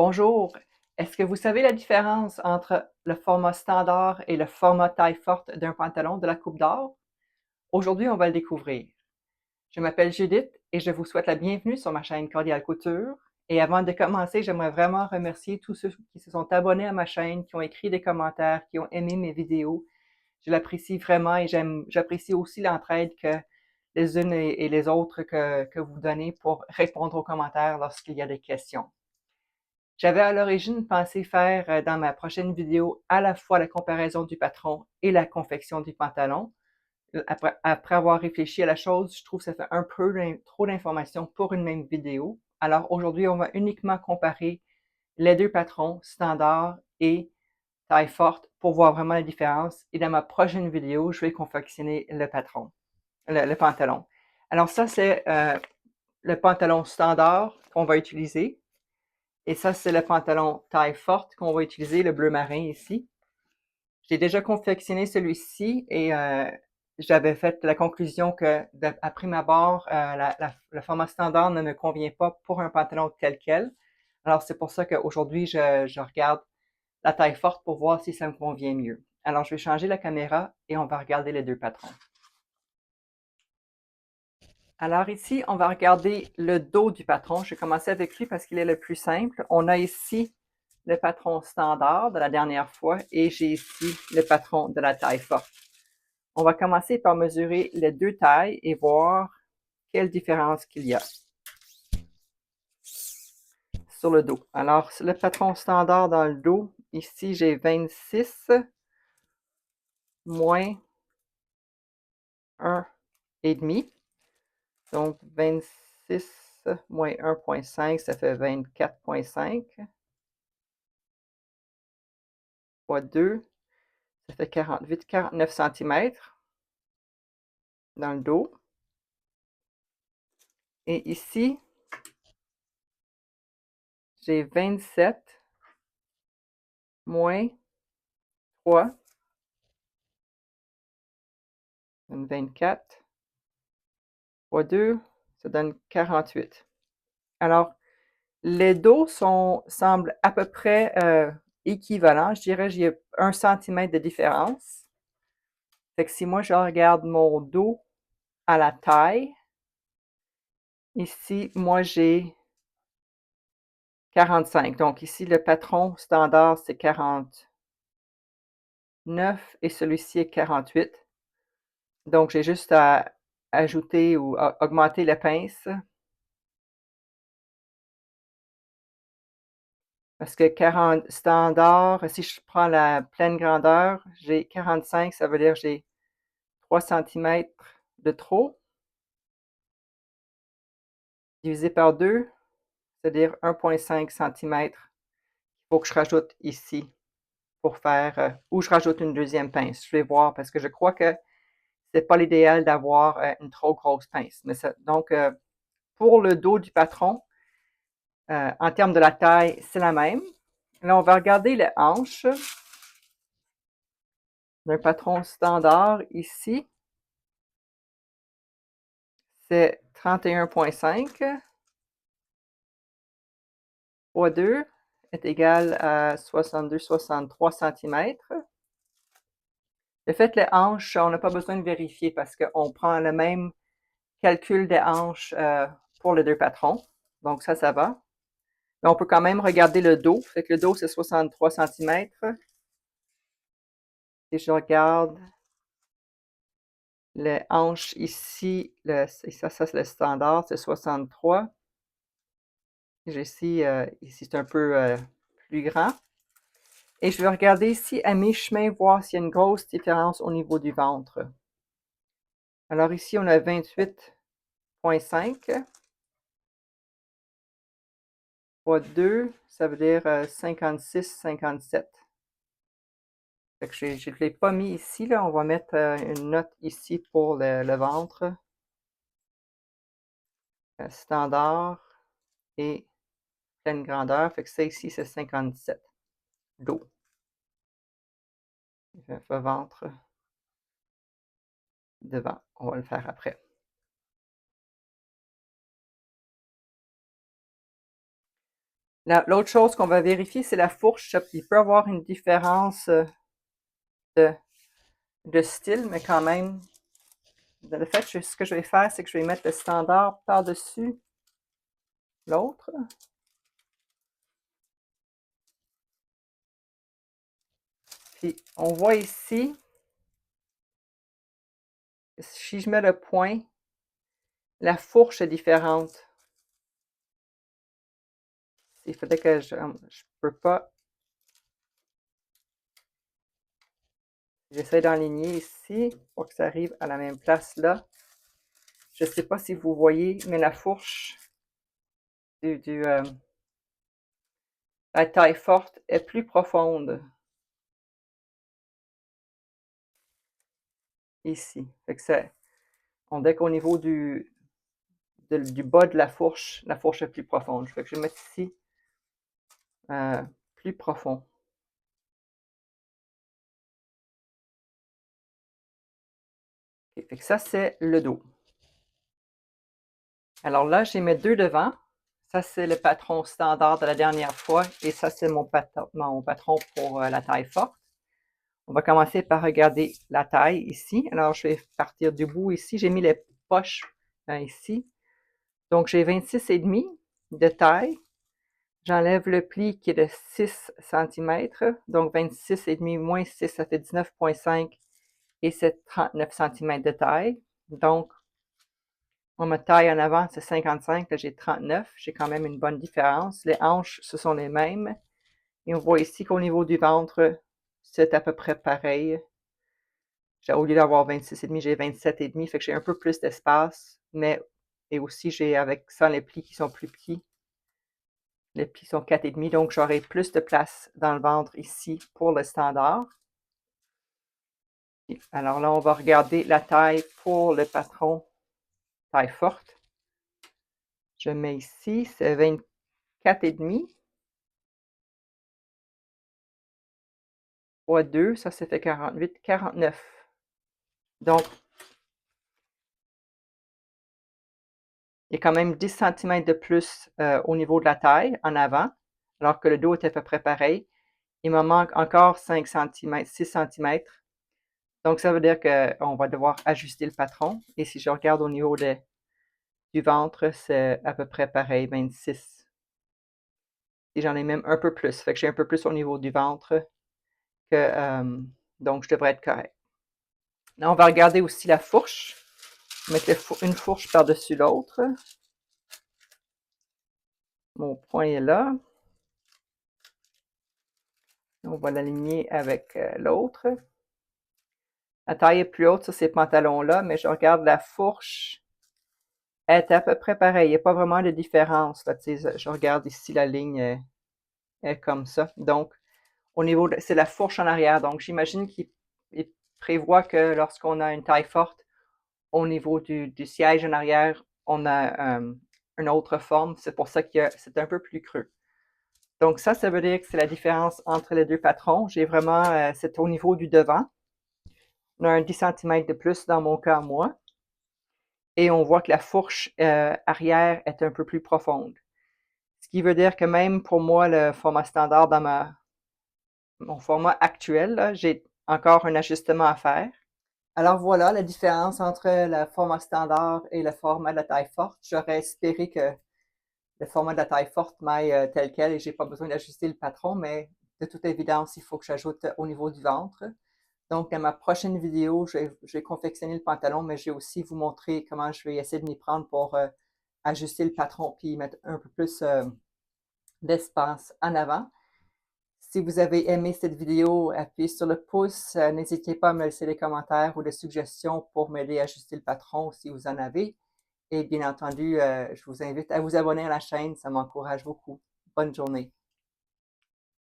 Bonjour, est-ce que vous savez la différence entre le format standard et le format taille forte d'un pantalon de la Coupe d'Or? Aujourd'hui, on va le découvrir. Je m'appelle Judith et je vous souhaite la bienvenue sur ma chaîne Cordiale Couture. Et avant de commencer, j'aimerais vraiment remercier tous ceux qui se sont abonnés à ma chaîne, qui ont écrit des commentaires, qui ont aimé mes vidéos. Je l'apprécie vraiment et j'apprécie aussi l'entraide que les unes et les autres que vous donnez pour répondre aux commentaires lorsqu'il y a des questions. J'avais à l'origine pensé faire dans ma prochaine vidéo à la fois la comparaison du patron et la confection du pantalon. Après avoir réfléchi à la chose, je trouve que ça fait un peu trop d'informations pour une même vidéo. Alors aujourd'hui, on va uniquement comparer les deux patrons, standard et taille forte, pour voir vraiment la différence. Et dans ma prochaine vidéo, je vais confectionner le pantalon. Alors ça, c'est le pantalon standard qu'on va utiliser. Et ça, c'est le pantalon taille forte qu'on va utiliser, le bleu marin ici. J'ai déjà confectionné celui-ci et j'avais fait la conclusion que, à prime abord, le format standard ne me convient pas pour un pantalon tel quel. Alors, c'est pour ça qu'aujourd'hui, je regarde la taille forte pour voir si ça me convient mieux. Alors, je vais changer la caméra et on va regarder les deux patrons. Alors ici, on va regarder le dos du patron. Je vais commencer avec lui parce qu'il est le plus simple. On a ici le patron standard de la dernière fois et j'ai ici le patron de la taille forte. On va commencer par mesurer les deux tailles et voir quelle différence qu'il y a sur le dos. Alors, le patron standard dans le dos, ici j'ai 26 moins 1,5. Donc 26 moins 1,5, ça fait 24,5. Fois 2, ça fait 49 cm dans le dos. Et ici, j'ai 27 moins 3, 24, fois 2, ça donne 48. Alors, les dos semblent à peu près équivalents. Je dirais qu'il y a 1 cm de différence. Fait que si moi je regarde mon dos à la taille, ici, moi j'ai 45. Donc ici, le patron standard, c'est 49 et celui-ci est 48. Donc j'ai juste à ajouter ou augmenter la pince. Parce que 40 standard, si je prends la pleine grandeur, j'ai 45, ça veut dire que j'ai 3 cm de trop. Divisé par 2, c'est-à-dire 1,5 cm. Il faut que je rajoute ici pour faire, ou je rajoute une deuxième pince. Je vais voir parce que je crois que c'est pas l'idéal d'avoir une trop grosse pince. Mais donc, pour le dos du patron, en termes de la taille, c'est la même. Là, on va regarder les hanches d'un patron standard ici. C'est 31,5 fois 2 est égal à 62-63 cm. Le fait, les hanches, on n'a pas besoin de vérifier parce qu'on prend le même calcul des hanches pour les deux patrons. Donc ça va. Mais on peut quand même regarder le dos. Fait que le dos, c'est 63 cm. Et je regarde les hanches ici, ça c'est le standard, c'est 63. Ici, c'est un peu plus grand. Et je vais regarder ici à mi-chemin, voir s'il y a une grosse différence au niveau du ventre. Alors ici, on a 28,5 fois 2, ça veut dire 56, 57. Fait que je ne l'ai pas mis ici, là. On va mettre une note ici pour le ventre. Standard et pleine grandeur. Fait que ça ici, c'est 57. Dos. Ventre devant. On va le faire après. L'autre chose qu'on va vérifier, c'est la fourche. Il peut y avoir une différence de, de style, mais quand même, le fait, ce que je vais faire, c'est que je vais mettre le standard par-dessus l'autre. Puis, on voit ici, si je mets le point, la fourche est différente. Il faudrait que je peux pas. J'essaie d'enligner ici pour que ça arrive à la même place là. Je ne sais pas si vous voyez, mais la fourche la taille forte est plus profonde ici. Fait que on dirait qu'au niveau du bas de la fourche est plus profonde. Fait que je vais mettre ici plus profond. Okay, fait que ça, c'est le dos. Alors là, j'ai mes deux devants. Ça, c'est le patron standard de la dernière fois et ça, c'est mon patron pour la taille forte. On va commencer par regarder la taille ici. Alors, je vais partir du bout ici. J'ai mis les poches ici. Donc, j'ai 26,5 de taille. J'enlève le pli qui est de 6 cm. Donc, 26,5 moins 6, ça fait 19,5 et c'est 39 cm de taille. Donc, ma taille en avant, c'est 55. Là, j'ai 39. J'ai quand même une bonne différence. Les hanches, ce sont les mêmes. Et on voit ici qu'au niveau du ventre, c'est à peu près pareil. Au lieu d'avoir 26,5, j'ai 27,5. Fait que j'ai un peu plus d'espace. Et aussi, j'ai avec ça les plis qui sont plus petits. Les plis sont 4,5. Donc, j'aurai plus de place dans le ventre ici pour le standard. Alors là, on va regarder la taille pour le patron taille forte. Je mets ici, c'est 24,5 fois 2, ça fait 48, 49. Donc, il y a quand même 10 cm de plus au niveau de la taille en avant, alors que le dos est à peu près pareil. Il me manque encore 5 cm, 6 cm. Donc, ça veut dire qu'on va devoir ajuster le patron. Et si je regarde au niveau du ventre, c'est à peu près pareil, 26. Et j'en ai même un peu plus. Fait que j'ai un peu plus au niveau du ventre. Donc, je devrais être correct. Là, on va regarder aussi la fourche. Mettre une fourche par-dessus l'autre. Mon point est là. On va l'aligner avec l'autre. La taille est plus haute sur ces pantalons-là, mais je regarde la fourche. Elle est à peu près pareille. Il n'y a pas vraiment de différence. Là, je regarde ici, la ligne est comme ça. Donc, au niveau c'est la fourche en arrière. Donc, j'imagine qu'il prévoit que lorsqu'on a une taille forte, au niveau du siège en arrière, on a une autre forme. C'est pour ça que c'est un peu plus creux. Donc ça veut dire que c'est la différence entre les deux patrons. J'ai vraiment, c'est au niveau du devant. On a un 10 cm de plus dans mon cas, moi. Et on voit que la fourche arrière est un peu plus profonde. Ce qui veut dire que même pour moi, le format standard dans mon format actuel, j'ai encore un ajustement à faire. Alors voilà la différence entre le format standard et le format de la taille forte. J'aurais espéré que le format de la taille forte m'aille tel quel et j'ai pas besoin d'ajuster le patron, mais de toute évidence, il faut que j'ajoute au niveau du ventre. Donc, dans ma prochaine vidéo, je vais confectionner le pantalon, mais je vais aussi vous montrer comment je vais essayer de m'y prendre pour ajuster le patron puis mettre un peu plus d'espace en avant. Si vous avez aimé cette vidéo, appuyez sur le pouce. N'hésitez pas à me laisser des commentaires ou des suggestions pour m'aider à ajuster le patron si vous en avez. Et bien entendu, je vous invite à vous abonner à la chaîne, ça m'encourage beaucoup. Bonne journée.